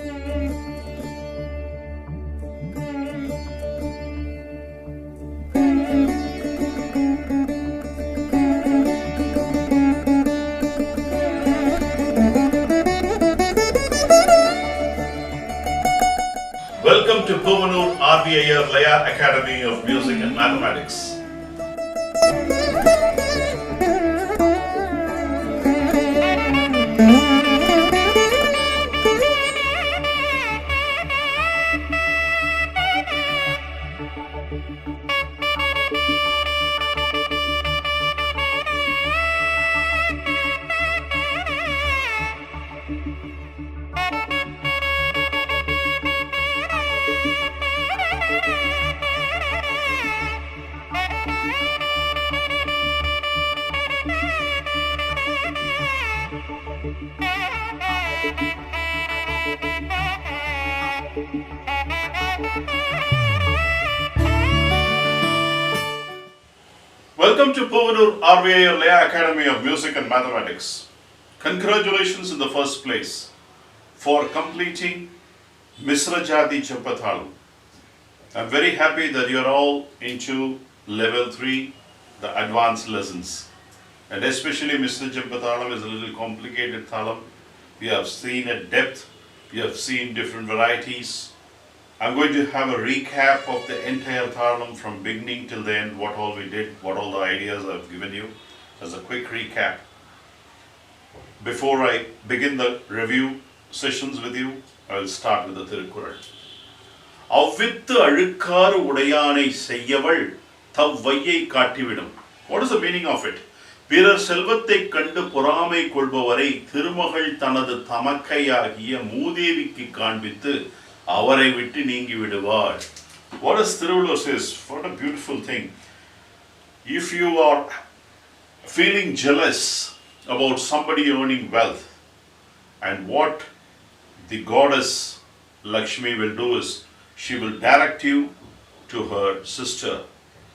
Welcome to Puvanur RVIR Laya Academy of Music and Mathematics. Welcome to Puvanur RVIR Laya Academy of Music and Mathematics. Congratulations in the first place for completing Misra, Jathi, Jampa, Thalam. I'm very happy that you're all into level 3, the advanced lessons. And especially Misra, Jampa, Thalam is a little complicated Thalam. We have seen a depth, we have seen different varieties. I'm going to have a recap of the entire Thalam from beginning till the end, what all we did, what all the ideas I've given you, as a quick recap. Before I begin the review sessions with you, I will start with the Tirukkural. Avvittu azhukkaru udayanai seyyavள் தவ்வையை காட்டிவிடும். What is the meaning of it? பிறர் செல்வத்தைக் கண்டு பொறாமை கொள்பவரை திருமகள் தனது தமக்கையாகிய மூதேவிக்கு காண்பித்து அவரை விட்டு நீங்கி விடுவார். What does Tiruvallur says? What a beautiful thing. If you are feeling jealous about somebody earning wealth, and what the goddess Lakshmi will do is, she will direct you to her sister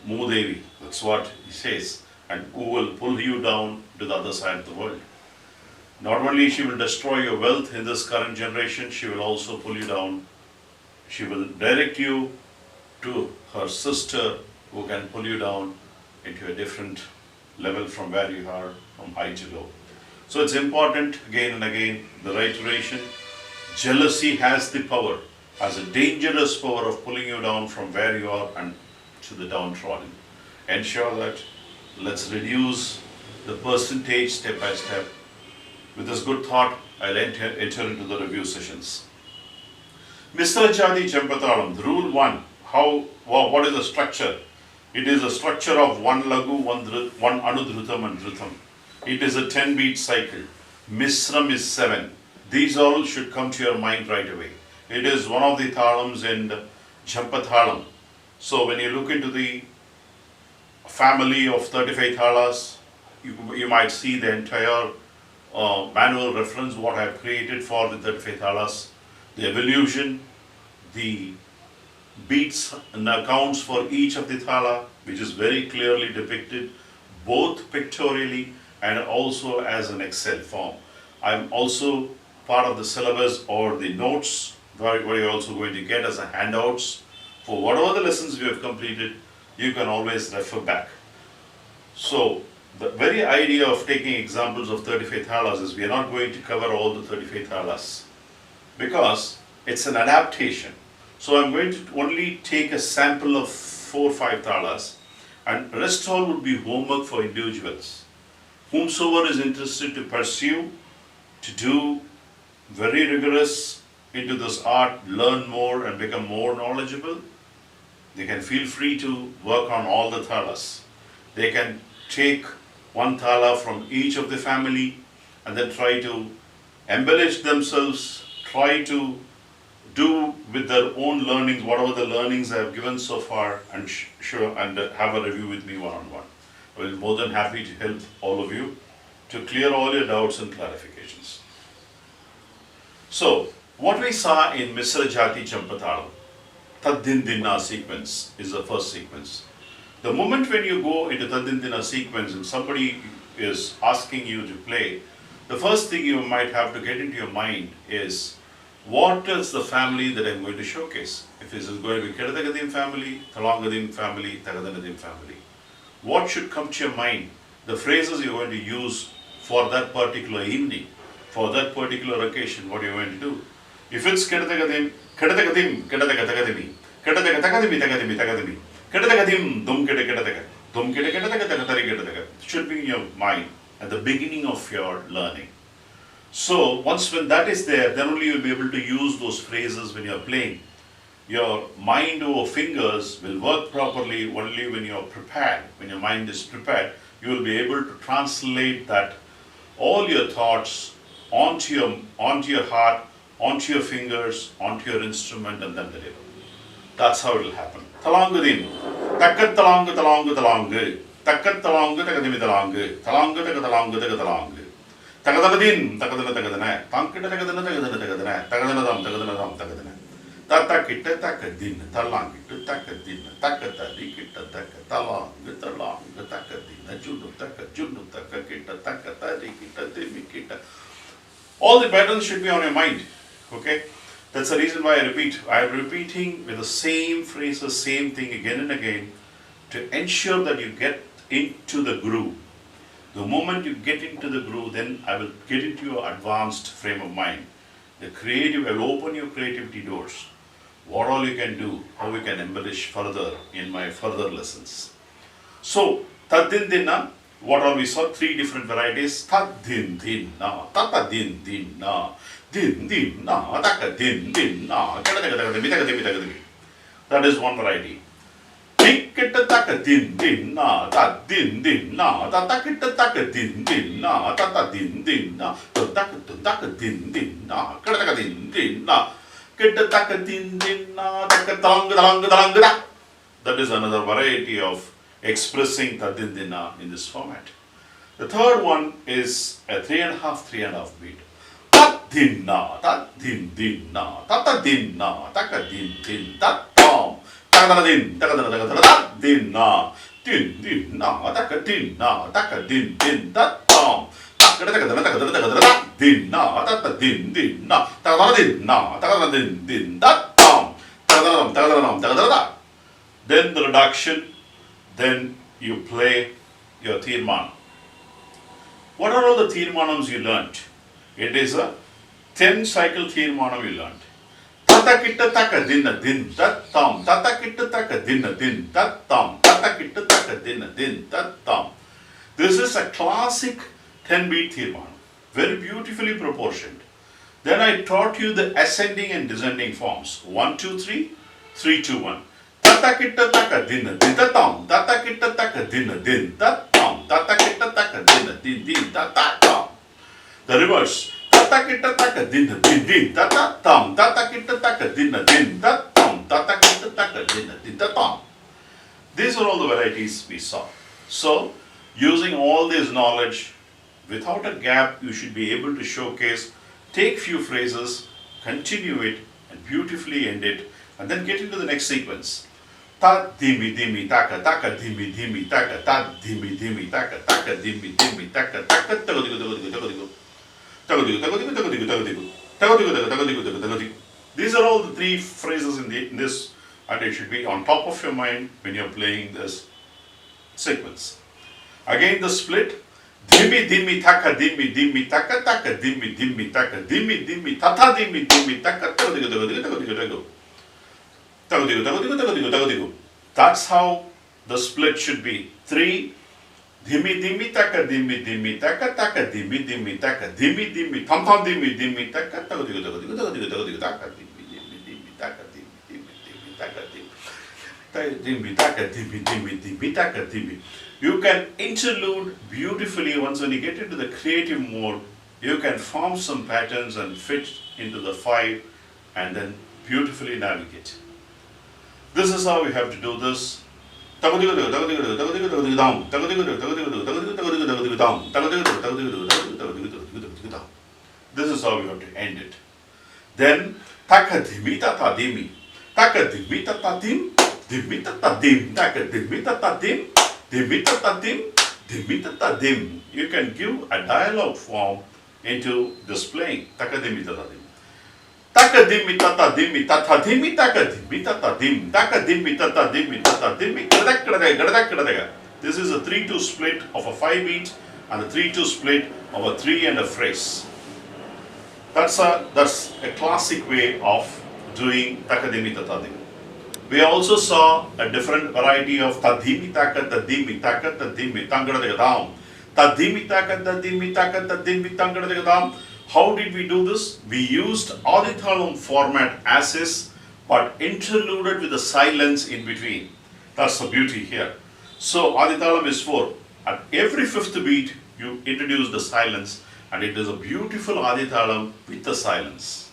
Moodevi. That's what he says. And who will pull you down to the other side of the world. Not only she will destroy your wealth in this current generation, she will also pull you down. She will direct you to her sister who can pull you down into a different level from where you are, from high to low. So it's important again and again, the reiteration, jealousy has the power, has a dangerous power of pulling you down from where you are and to the downtrodden. Ensure that let's reduce the percentage step by step. With this good thought, I'll enter into the review sessions. Misra, Jathi, Jampa, Thalam. Rule 1. What is the structure? It is a structure of one lagu, one anudrutam and drutam. It is a 10-beat cycle. Misram is 7. These all should come to your mind right away. It is one of the thalams in Jampa Thalam. So when you look into the family of 35 thalas, you might see the entire manual reference what I have created for the 35 thalas, the evolution, the beats and accounts for each of the thala, which is very clearly depicted both pictorially and also as an Excel form. I'm also part of the syllabus or the notes where you're also going to get as a handouts for whatever the lessons we have completed. You can always refer back. So the very idea of taking examples of 35 thalas is we are not going to cover all the 35 thalas because it's an adaptation. So I'm going to only take a sample of 4 or 5 thalas, and rest all would be homework for individuals. Whomsoever is interested to pursue, to do very rigorous into this art, learn more and become more knowledgeable, they can feel free to work on all the thalas. They can take one thala from each of the family and then try to embellish themselves, try to do with their own learnings, whatever the learnings I have given so far, and have a review with me one-on-one. I will be more than happy to help all of you to clear all your doubts and clarifications. So, what we saw in Misra, Jathi, Jampa, Thalam, Taddindina sequence is the first sequence. The moment when you go into Taddindina sequence and somebody is asking you to play, the first thing you might have to get into your mind is What is the family that I'm going to showcase? If this is going to be Kedadagadim family, Thalanggadim family, Tagadanadim family. What should come to your mind? The phrases you're going to use for that particular evening, for that particular occasion, what you're going to do. If it's Kedadagadim, Kedadagadim, Kedadagadim, Kedadagadim, Tagadimi, Tagadimi, Kedadagadim, Dum Kedadagadim, Dum Kedadagadim, should be in your mind at the beginning of your learning. So once when that is there, then only you'll be able to use those phrases when you're playing. Your mind over fingers will work properly only when you're prepared. When your mind is prepared, you will be able to translate that all your thoughts onto your heart, onto your fingers, onto your instrument, and then deliver. That's how it will happen. Thalangadim. Takkat talangu talangu talangu. Takkat talangu takadimi talangu. Talangu takatalangu takatalangu. Tagadadin, tagadana tagadana. Tankita tagadana tagadana tagadana. Tagadana tagadana tagadana. Tata kita takadin. Talang kita takadin. Takatadi kita takatalang. Talang takadin. Junu takakita takatadi kita demi kita. All the patterns should be on your mind. Okay? That's the reason why I repeat. I am repeating with the same phrases, same thing again and again to ensure that you get into the groove. The moment you get into the groove, then I will get into your advanced frame of mind. The creative, I will open your creativity doors. What all you can do, how you can embellish further in my further lessons. So, Tadin Dinna, what all we saw, 3 different varieties. Tadin Dinna, Tata Din Dinna, Din Dinna, Taka Din Dinna, that is one variety. Tikkita taka din din na, ta din din na, ta takita taka din din na, ta ta din din na, ta taka din din na, kada taka din din na, kita taka din din na, taka talanga talanga talanga da. That is another variety of expressing ta din din na in this format. The third one is a 3.5 beat. Ta din na, ta din din na, ta ta din na, taka din din ta tom. Din din na din din na taka din na taka din din da tom din na ta din din na ta din na ta din din da tom. Then the reduction, then you play your tirman. What are all the tirmanams you learnt? It is a 10 cycle tirmanam you learnt. Tata kita taka dinna din tat tam. Tata kita taka dinna din tat tam. Tata kita taka dinna din tat tam. This is a classic 10-beat tirman, very beautifully proportioned. Then I taught you the ascending and descending forms. 1, 2, 3, 3, 2, 1. Tata kita taka dinna din tat tam. Tata kita taka dinna din tat tam. Tata kita taka dinna din din tat tam. The reverse. Tata kita taka dinna din din tata tam. Tata kita taka dinna din tat tam. Tata kita taka dinna din tat tam. These are all the varieties we saw. So, using all this knowledge, without a gap, you should be able to showcase, take few phrases, continue it, and beautifully end it, and then get into the next sequence. Ta dimi dimi taka taka dimi dimi taka ta dimi dimi taka taka dimi dimi taka taka tagadigo tagadigo tagadigo. These are all the 3 phrases in this, and it should be on top of your mind when you're playing this sequence. Again, the split. Dimi dimi taka dimi dimi taka taka dimi dimi taka dimi dimi tata dimi dimi taka tagadigo. That's how the split should be. 3. Dimi dimi taka dimi dimi taka taka dimi dimi taka dimi dimi tam tam dimi dimi taka tagadigo taka dimi dimi dimi taka dimi dimi dimi taka dimi taka dimi dimi dimi taka dimi. You can interlude beautifully. Once when you get into the creative mode, you can form some patterns and fit into the 5 and then beautifully navigate. This is how we have to do this. This is how we have to end it. Then takadimi tatadimi. Takadimi tatadim. Dimi tatadim. Takadimi tatadim. Dimi tatadim. Dimi tatadim. You can give a dialogue form into displaying takadimi tatadim. Taka dimmi tata dimmi tata dimmi taka dimmi tata dim taka dimmi tata dimmi tata dimmi gadakadega. This is a 3-2 split of a 5 beat and a 3-2 split of a 3 and a phrase. That's a classic way of doing taka dimmi tata dim. We also saw a different variety of tadimi taka tadimi taka tadimi tangadega down. Tadimi taka tadimi taka tadimi tangadega down. How did we do this? We used Adithalam format as is, but interluded with a silence in between. That's the beauty here. So Adithalam is 4. At every fifth beat, you introduce the silence, and it is a beautiful Adithalam with the silence.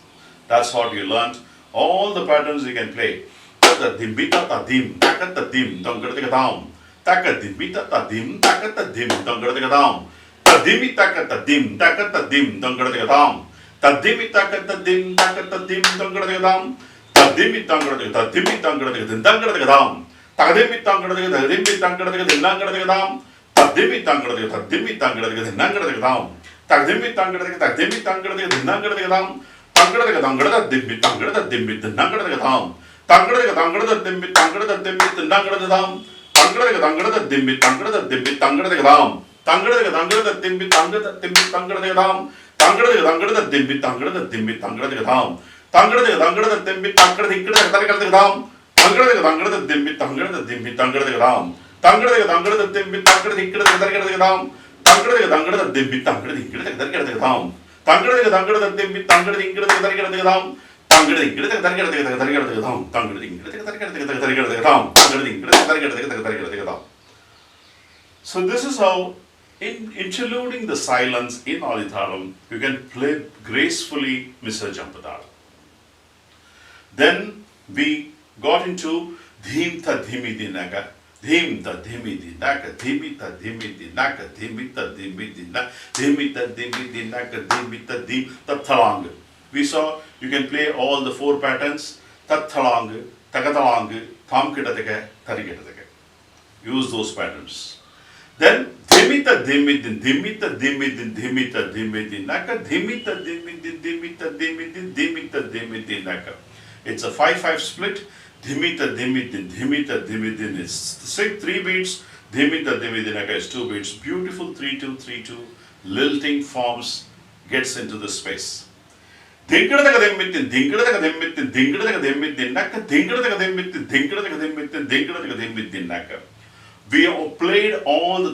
That's what you learned. All the patterns you can play. Dim bita dim, takata dim, dongadega down. Takadim bita dim, takata dim, dongadega down. Tadimi takata dim, dongadega down. Tadimi takata dim, dongadega down. Tadimi tangadega dim, dongadega down. Tadimi tangadega dim, dongadega down. Tadimi tangadega dim, dongadega down. Tadimi tangadega dim, dongadega down. Tangadega dongadega dim, dongadega down. Tangadega dimmi, tangadega down. Tangadega dimmi, tangadega down. Tangadega dimmi, tangadega down. Tangadega dimmi, tangadega down. Tangadega dimmi, tangadega down. Tangadega dimmi, tangadega down. Tangadega dimmi, tangadega down. Tangadega dimmi, tangadega down. Tangadega dimmi, tangadega down. So this is how, in interluding the silence in Adithalam, you can play gracefully Misra Jampa. Then we got into Dhim ta dhimi dinaka, Dhim ta dhimi dinaka, Dhimi ta dhimi dinaka, Dhimi ta dhimi dinaka, Dhimi ta dhimi dinaka, Dhimi ta dhim ta Thalam. We saw you can play all the 4 patterns, tat thalang, takatalang, tham kitataka, tarikitataka. Use those patterns. Then dhimita dhimidin, dhimita dhimidin, dhimita dhimidin, naka, dhimita dhimidin, dhimita dhimidin, dhimita dhimidin, naka. It's a 5-5 split. Dhimita dhimidin is 3 beats. Dhimita dhimidin, naka is 2 beats. Beautiful 3-2, lilting forms gets into the space. We all played all the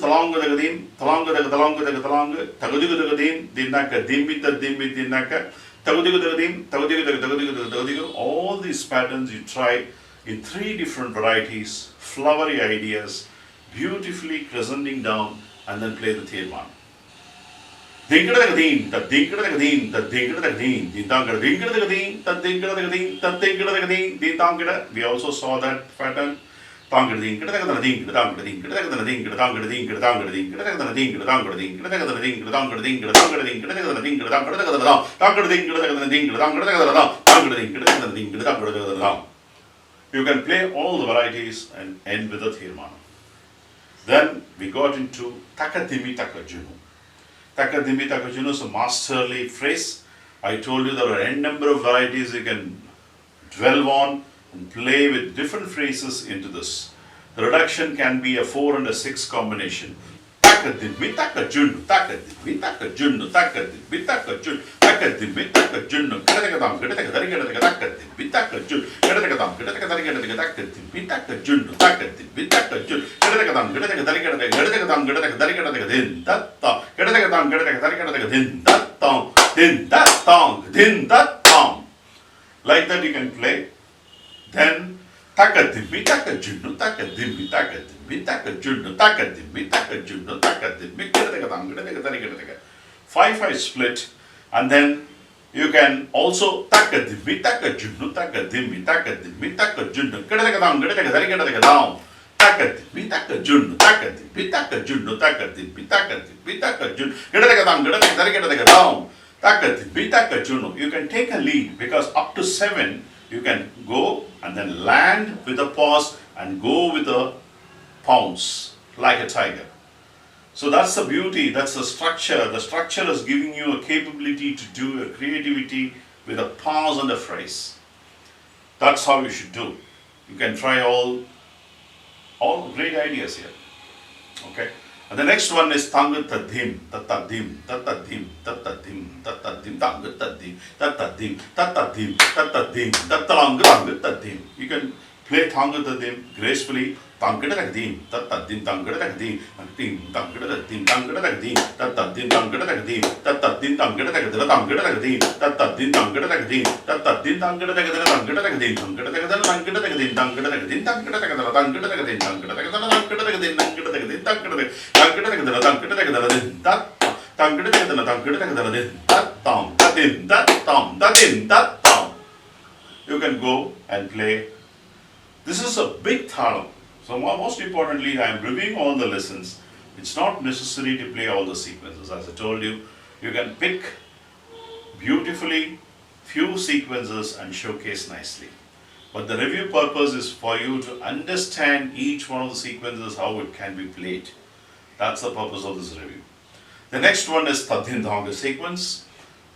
all these patterns you try in 3 different varieties, flowery ideas, beautifully crescenting down, and then play the Tirman. We also saw that pattern. You can play all the varieties and end with a Tirman. Then we got into Takadimi Takajunu. Takadimi Takajunu is a masterly phrase. I told you there are n number of varieties you can dwell on and play with different phrases into this. The reduction can be a 4 and a 6 combination. Takadimi Takajunu, Takadimi Takajunu, Takadimi Takajunu, Takadimi Takajunu, Kadakadam, Kadakadam, Takadimi Takajunu, Kadakadam, Takadimi Takajunu, Takadimi Takajunu, Kadakadam, Kadakadam, Kadakadam, Tata, Kadakadam, Kadakadam, Tata, Din Tata, Din Tata. Like that you can play. Then Takadimi Takajunu, Takadimi Takadimi Takajunu, Takadimi Takajunu, Takadimi Kadakadam, 5-5 split, and then you can also Takadimi Takajunu, Takadimi Takadimi Takajunu, Kadakadam, Kadakadam, Takadimi Takajunu, Takadimi Takajunu, Takadimi Takadimi Takajunu, Kadakadam, Takadimi Takajunu. You can take a lead because up to 7 you can go and then land with a pause and go with a pounce like a tiger. So that's the beauty, that's the structure. The structure is giving you a capability to do a creativity with a pause and a phrase. That's how you should do. You can try all great ideas here. Okay. And the next one is Tangutadim, Tatadim, Tatadim, Tatadim, Tatadim, Tangutadim, Tatadim, Tatadim, Tatadim, Tatalangutadim. You can play Tangutadim gracefully. Tangutadim, Tatadim, Tangutadim, Tatadim, Tangutadim, Tangutadim, Tatadim, Tangutadim, Tatadim, Tangutadim, Tangutadim, Tatadim, Tangutadim, Tatadim, Tangutadim, you can go and play. This is a big thalam. So most importantly, I am reviewing all the lessons. It's not necessary to play all the sequences. As I told you, you can pick beautifully few sequences and showcase nicely. But the review purpose is for you to understand each one of the sequences, how it can be played. That's the purpose of this review. The next one is Tadhindanga sequence.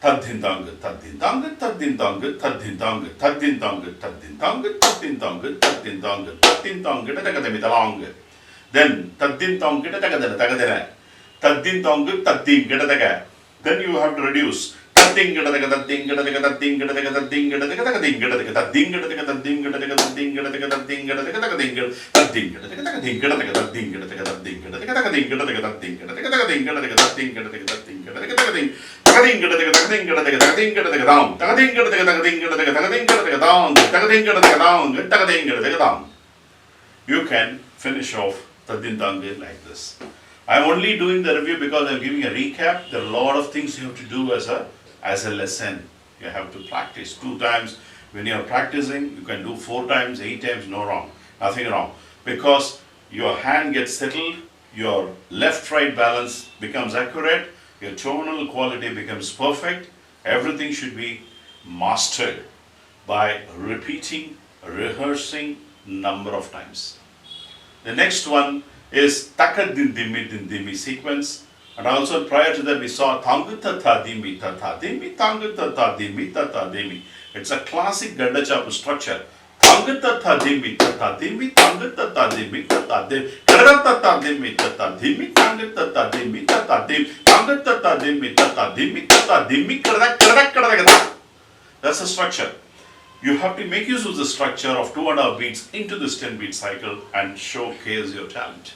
Tadhindanga, Tadhindanga, Tadhindanga, Tadhindanga, Tadhindanga, Tadhindanga, Tadhindanga, Tadhindanga, Tadhindanga, Tadhindanga. Then Tadhindanga, Tadhindanga, Tadhindanga, Tadhindanga. Then you have to reduce. You can finish off Tadhindanga like this. I'm only doing the review because I'm giving a recap. There are a lot of things you have to do as a lesson. You have to practice 2 times. When you are practicing, you can do 4 times, 8 times, no wrong. Nothing wrong. Because your hand gets settled, your left-right balance becomes accurate, your tonal quality becomes perfect. Everything should be mastered by repeating, rehearsing number of times. The next one is Takadindimi sequence. And also prior to that we saw Tangutatadimi, Tatadimi, Tangutatadimi, Tatadimi. It's a classic Gandachapu structure. Tangutatadimi, Tatadimi, Tangutatadimi, Tatadimi, Karatatadimi, Tatadimi, Tangutatadimi, Tatadimi, Tangutatadimi, Tatadimi, Tatadimi, Karatak. That's the structure. You have to make use of the structure of 2.5 beats into this 10-beat cycle and showcase your talent.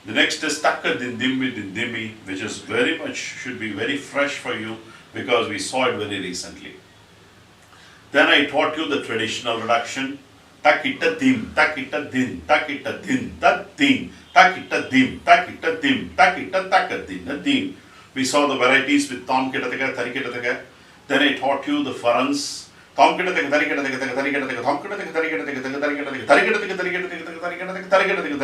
The next is Taka Dindimi Dindimi, which is very much, should be very fresh for you because we saw it very recently. Then I taught you the traditional reduction. Takita dim, takita din, takita din, that din, takita dim, takita dim, takita takadin, dim. We saw the varieties with Tom Kitataka, Tarikataka. Then I taught you the farans. Tom Kitataka, Tarikataka, Tarikataka, Tom Kitataka, Tarikataka, Tarikataka, Tarikataka, Tarikataka, Tarikataka, Tarikataka,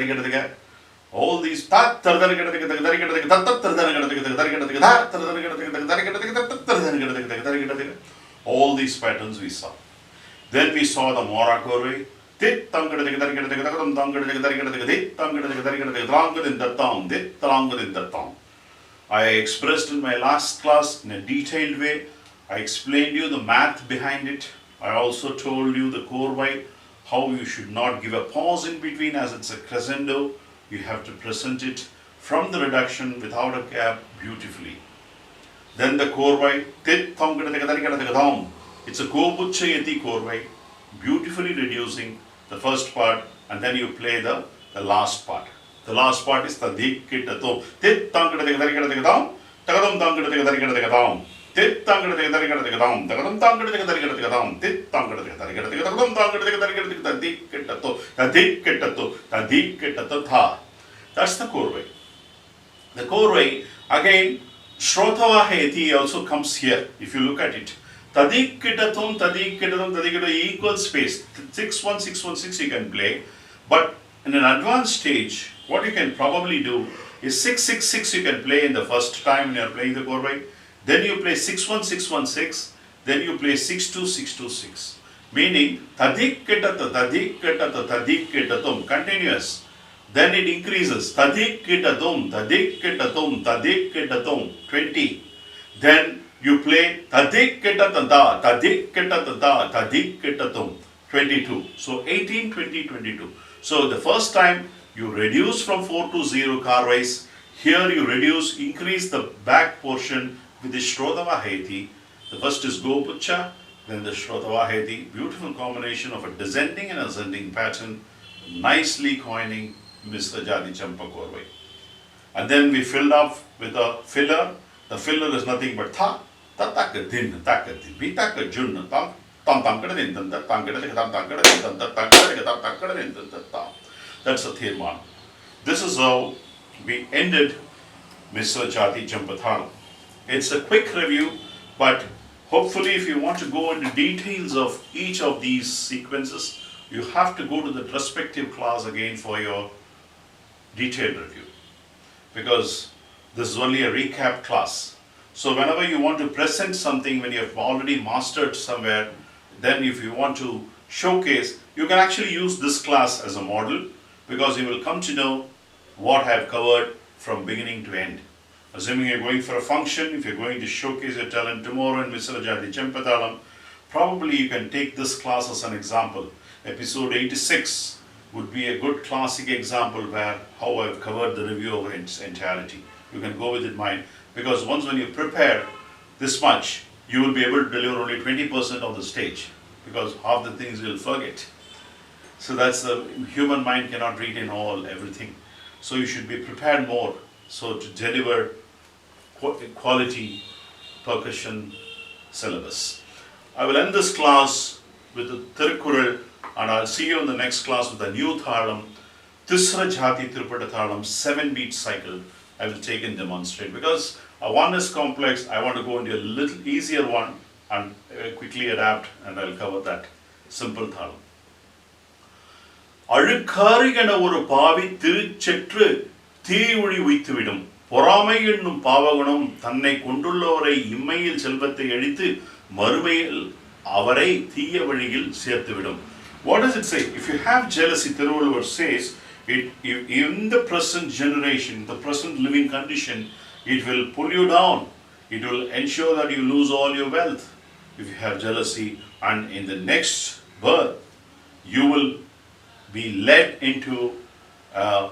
Tarikataka. All these all these patterns we saw. Then we saw the Morakore. I expressed in my last class in a detailed way. I explained you the math behind it. I also told you the core why, how you should not give a pause in between as it's a crescendo. You have to present it from the reduction without a gap beautifully. Then the core why, it's a Gobuchayati core why, beautifully reducing the first part, and then you play the last part. The last part is the dik kitato. Tit tangadam, tagadam tangadam. Tit tangadam, tagadam tangadam, tit tangadam, tha. That's the korvai. The korvai, again, Shrotavaheti also comes here, if you look at it. Tadik kitatum, equal space. 6-1, 6-1, 6 you can play. But in an advanced stage, what you can probably do is 6-6-6 you can play in the first time when you are playing the korvai. Then you play 6-1, 6-1, 6. Then you play 6-2, 6-2, 6. Meaning, tadik kitatum, continuous. Then it increases. Tadikitatum, tadikitatum, tadikitatum, 20. Then you play tadikitatada, tadikitatada, tadikitatum, 22. So 18, 20, 22. So the first time you reduce from 4 to 0 car-wise. Here you increase the back portion with the Shrodavaheti. The first is Gopucha, then the Shrodavaheti. Beautiful combination of a descending and ascending pattern, nicely coining Misra Jathi Jampa Korvai. And then we filled up with a filler. The filler is nothing but tha, ta taka din, taka din, vi taka jun, tam tam tam kada din, tam tam kada din, tam tam kada din, tam tam kada din, tam tam kada din, tam tam. That's a thirman. This is how we ended Misra Jathi Jampa Thalam. It's a quick review, but hopefully if you want to go into details of each of these sequences, you have to go to the respective class again for your detailed review, because this is only a recap class. So whenever you want to present something, when you have already mastered somewhere, then if you want to showcase, you can actually use this class as a model, because you will come to know what I have covered from beginning to end. Assuming you're going for a function, if you're going to showcase your talent tomorrow in Misra Jathi Jampa Thalam, probably you can take this class as an example. Episode 86 would be a good classic example where how I've covered the review of its entirety. You can go with it in mind, because once when you prepare this much, you will be able to deliver only 20% of the stage, because half the things you'll forget. So that's the human mind cannot retain everything. So you should be prepared more, so to deliver quality percussion syllabus. I will end this class with the Tirukkural, and I'll see you in the next class with a new Thalam, Tisra Jathi Tirupata Thalam, 7-beat cycle. I will take and demonstrate, because one is complex. I want to go into a little easier one and quickly adapt, and I'll cover that simple Thalam. அழுக்காறுகென ஒரு பாவி திருச்செற்று தீவொழி வைத்துவிடும் பொறாமை என்னும் பாவகுணம் தன்னை கொண்டுள்ளவரை இம்மையில் செல்வத்தை அழித்து மறுமையில் அவரை தீய வழியில் சேர்த்துவிடும். What does it say? If you have jealousy, Tiruvallur says, in the present generation, the present living condition, it will pull you down. It will ensure that you lose all your wealth if you have jealousy, and in the next birth, you will be led into a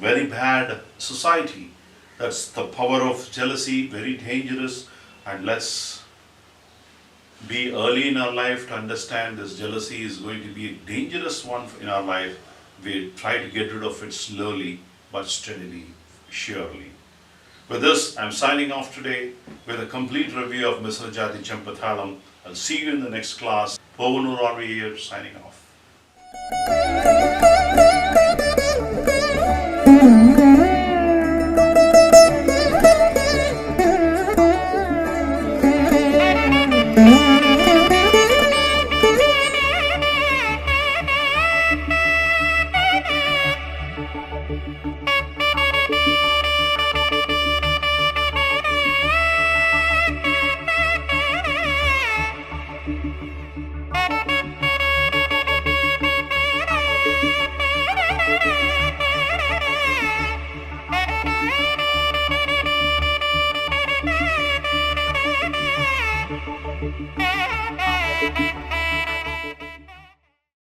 very bad society. That's the power of jealousy, very dangerous, and let's be early in our life to understand this jealousy is going to be a dangerous one in our life. We try to get rid of it slowly but steadily, surely. With this, I'm signing off today with a complete review of Misra Jathi Jampa Thalam. I'll see you in the next class. Pavanur RV here, signing off.